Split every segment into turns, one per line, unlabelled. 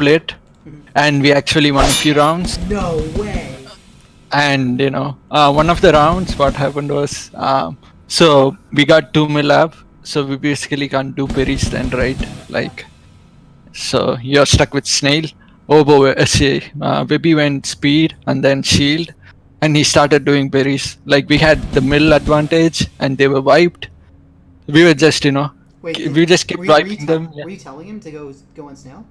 split, and we actually won a few rounds.
No way.
And you know, one of the rounds, what happened was, so we got 2 mil up, so we basically can't do berries then, right? Like, so you're stuck with snail. Baby went speed and then shield, and he started doing berries. Like, we had the mill advantage, and they were wiped. We were just, you know, we just kept wiping them.
Were you telling him to go on snail?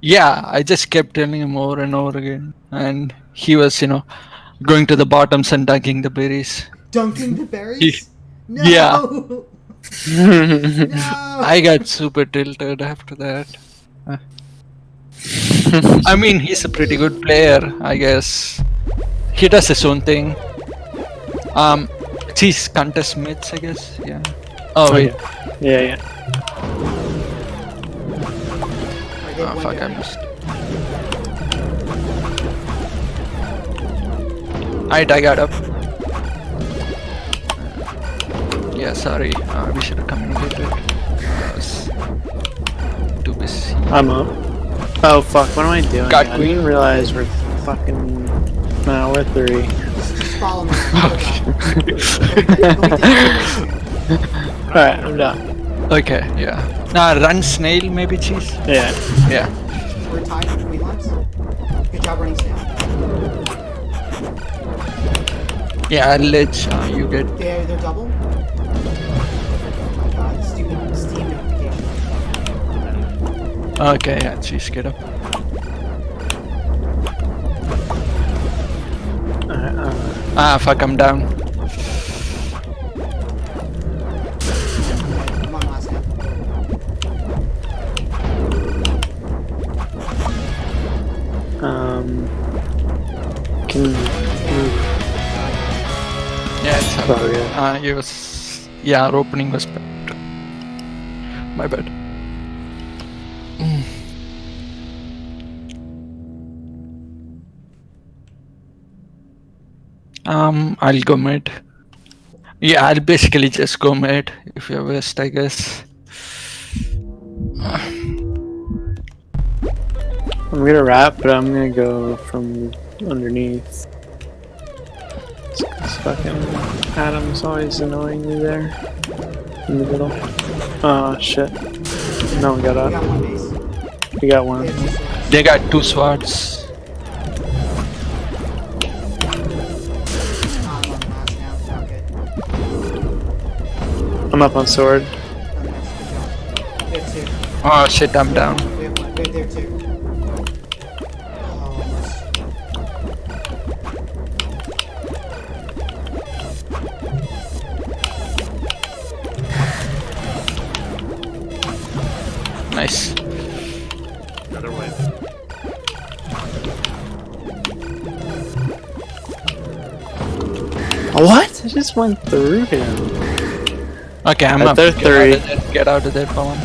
Yeah, I just kept telling him over and over again, and he was, you know, going to the bottoms and dunking the berries.
Dunking the berries? No.
Yeah.
No.
I got super tilted after that. I mean, he's a pretty good player, I guess. He does his own thing. He's contest mids, I guess. Yeah. Oh wait.
Yeah.
Oh fuck! I missed. Alright, I got up. Yeah, sorry. We should have communicated. I was too busy.
I'm up. Oh fuck! What am I doing?
Got
I didn't realize we're fucking. No, we're 3.
Just follow me.
Alright, I'm done.
Okay, yeah. Now run snail, maybe cheese.
Yeah.
Yeah.
We're tied for queen lines. Good job running snail.
Yeah, I'll let you get.
They're double. Oh my god, stupid Steam notification.
Okay, yeah, cheese, get up. Fuck, I'm down.
Come on, last step.
Can you move?
Yeah, it's up.
Sorry, yeah.
It was. Yeah, our opening was bad. My bad. I'll go mid. Yeah, I'll basically just go mid if you're west, I guess.
I'm gonna wrap, but I'm gonna go from underneath. This fucking Adam's always annoying me there. In the middle. Oh shit. No one got
We
up.
got one base.
We got one.
They got 2 swords.
I'm on last now. Okay.
I'm up on sword.
Oh, nice. Good job. We have 2.
Oh shit, I'm down.
We have 1. We have there 2. Oh,
Nice.
Another way.
What? I just went through him.
Okay, I'm
At
up.
their 3.
Get out of there, Pawan.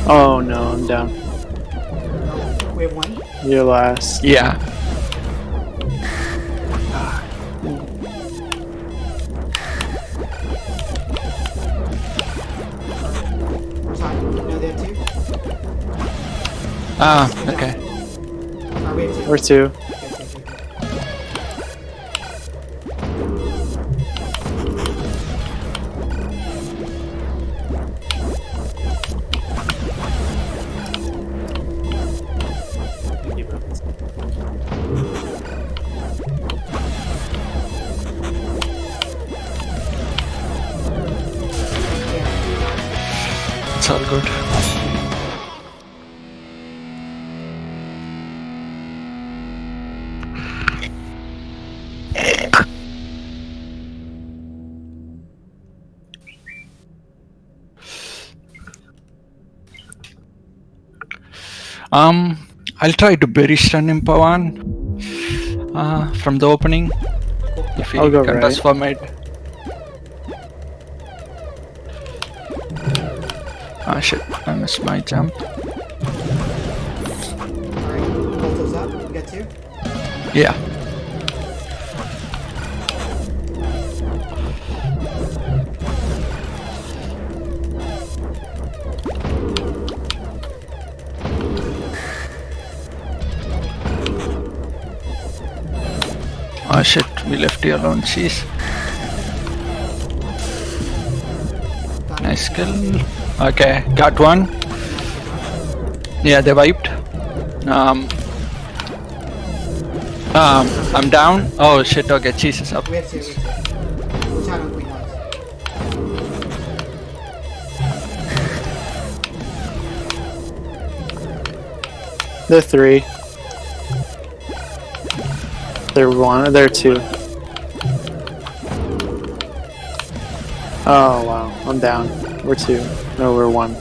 Oh no, I'm down.
we have 1.
You're last.
Yeah.
We're tied. No, they have 2.
Okay.
We have 2.
We're 2.
Okay.
Keep up.
It's all good. I'll try to berry stun him, Pawan. From the opening. If he
I'll go
contest
right.
for mid. Ah shit, I missed my jump.
Alright, both those up. We got 2.
Yeah. Oh shit, we left you alone, jeez.
Got
Nice
it.
kill. Okay, got one. Yeah, they wiped. I'm down. Oh shit, okay, Jesus up.
We have two. Watch out on greenhouse.
They're 3. They're 1. They're 2. Oh wow, I'm down. We're 2. No, we're 1.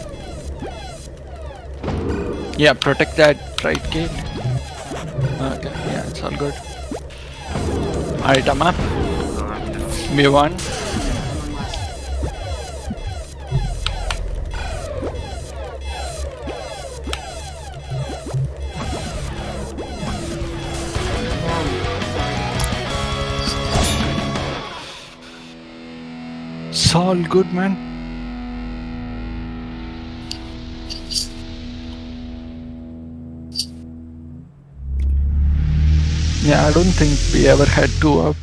Yeah, protect that right gate. Okay, yeah, it's all good. Alright, I'm up. We won.
One last.
It's all good, man. Yeah, I don't think we ever had 2 up.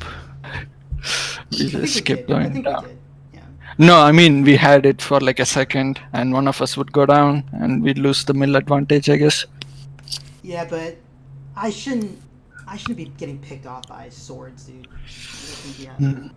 We
I think
just
we
kept
did. I
going
think we
down.
did. Yeah.
No, I mean, we had it for like a second, and one of us would go down, and we'd lose the mill advantage, I guess.
Yeah, but I shouldn't be getting picked off by swords, dude. I think, yeah.